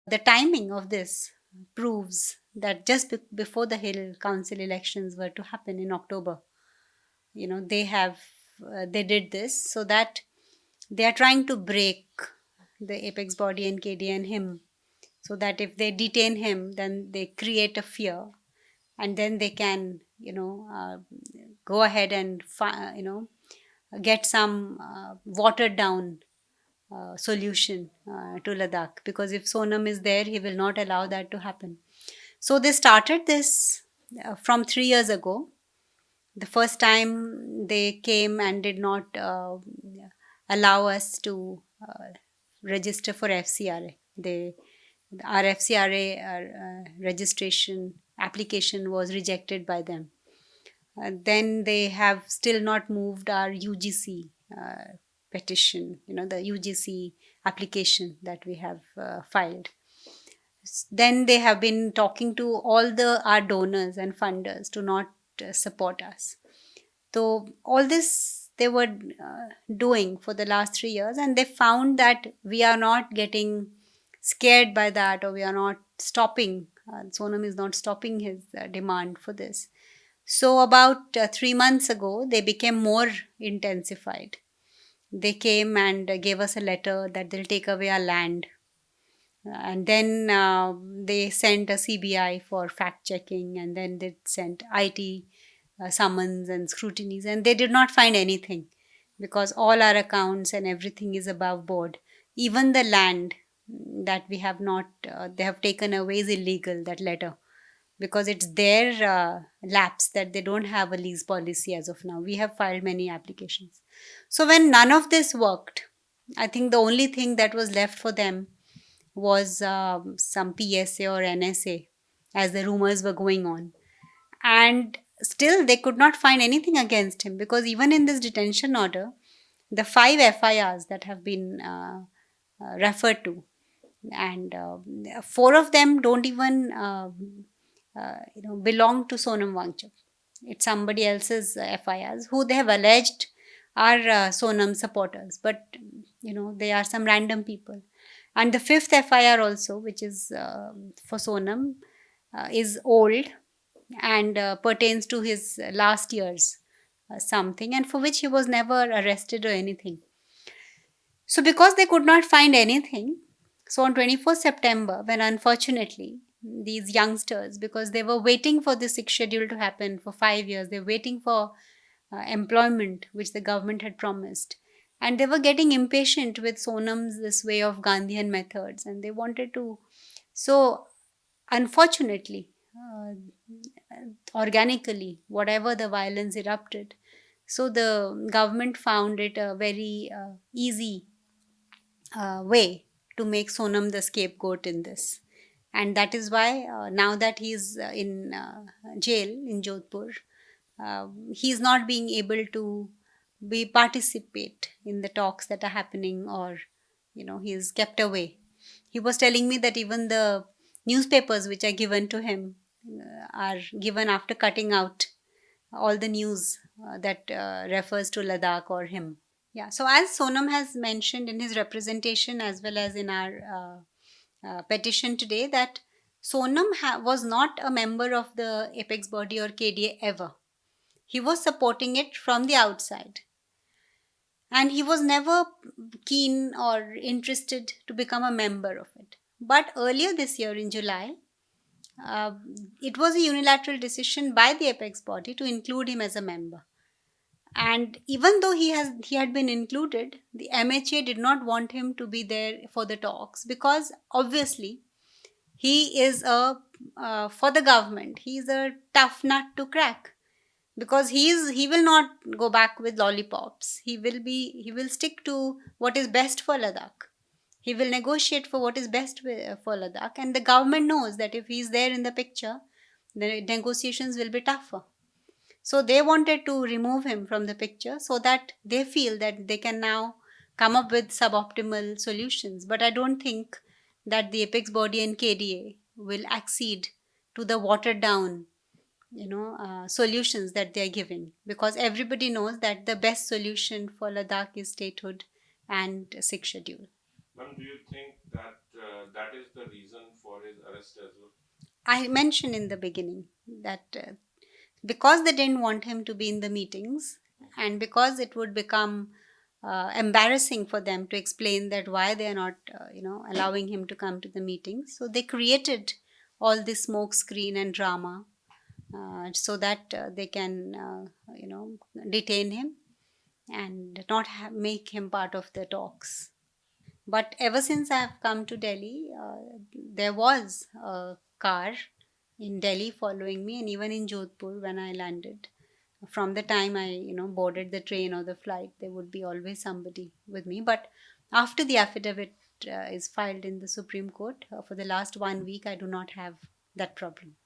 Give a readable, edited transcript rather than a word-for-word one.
The timing of this proves that just before the Hill Council elections were to happen in October, they did this so that they are trying to break the apex body and KDA and him, so that if they detain him, then they create a fear, and then they can go ahead and get some watered down solution to Ladakh, because if Sonam is there, he will not allow that to happen. So they started this from 3 years ago. The first time they came and did not allow us to register for FCRA. Our FCRA registration application was rejected by them. Then they have still not moved our UGC petition, the UGC application that we have filed. Then they have been talking to all our donors and funders to not support us. So all this they were doing for the last 3 years, and they found that we are not getting scared by that, or we are not stopping. Sonam is not stopping his demand for this. So about 3 months ago, they became more intensified. They came and gave us a letter that they'll take away our land. And then they sent a CBI for fact checking, and then they sent IT summons and scrutinies, and they did not find anything, because all our accounts and everything is above board. Even the land that we have not, they have taken away is illegal, that letter, because it's their lapse that they don't have a lease policy as of now. We have filed many applications. So when none of this worked, I think the only thing that was left for them was some PSA or NSA, as the rumors were going on. And still they could not find anything against him, because even in this detention order, the 5 FIRs that have been referred to, and 4 of them don't even belong to Sonam Wangchuk. It's somebody else's FIRs who they have alleged are Sonam supporters, but they are some random people. And the 5th FIR also, which is for Sonam, is old and pertains to his last year's something, and for which he was never arrested or anything. So because they could not find anything, so on 24th September, when unfortunately these youngsters, because they were waiting for the 6th schedule to happen for 5 years, they were waiting for employment which the government had promised, and they were getting impatient with Sonam's this way of Gandhian methods, and they wanted to. So unfortunately, organically, whatever the violence erupted, so the government found it a very easy way to make Sonam the scapegoat in this. And that is why now that he's in jail in Jodhpur, he's not being able to participate in the talks that are happening, or he's kept away. He was telling me that even the newspapers which are given to him are given after cutting out all the news that refers to Ladakh or him. Yeah, so as Sonam has mentioned in his representation as well as in our petition today, that Sonam was not a member of the apex body or KDA ever. He was supporting it from the outside, and he was never keen or interested to become a member of it. But earlier this year in July, it was a unilateral decision by the apex body to include him as a member. And even though he had been included, the MHA did not want him to be there for the talks, because obviously he is for the government, he is a tough nut to crack, because he will not go back with lollipops. He will stick to what is best for Ladakh. He will negotiate for what is best for Ladakh, and the government knows that if he is there in the picture, the negotiations will be tougher. So they wanted to remove him from the picture, so that they feel that they can now come up with suboptimal solutions. But I don't think that the apex body and KDA will accede to the watered down solutions that they are giving, because everybody knows that the best solution for Ladakh is statehood and 6th schedule. Ma'am, do you think that that is the reason arrest as well? I mentioned in the beginning that because they didn't want him to be in the meetings, and because it would become embarrassing for them to explain that why they are not, allowing him to come to the meetings, so they created all this smoke screen and drama so that they can, detain him and not make him part of the talks. But ever since I have come to Delhi, there was a car in Delhi following me, and even in Jodhpur when I landed. From the time I, boarded the train or the flight, there would be always somebody with me. But after the affidavit is filed in the Supreme Court, for the last 1 week, I do not have that problem.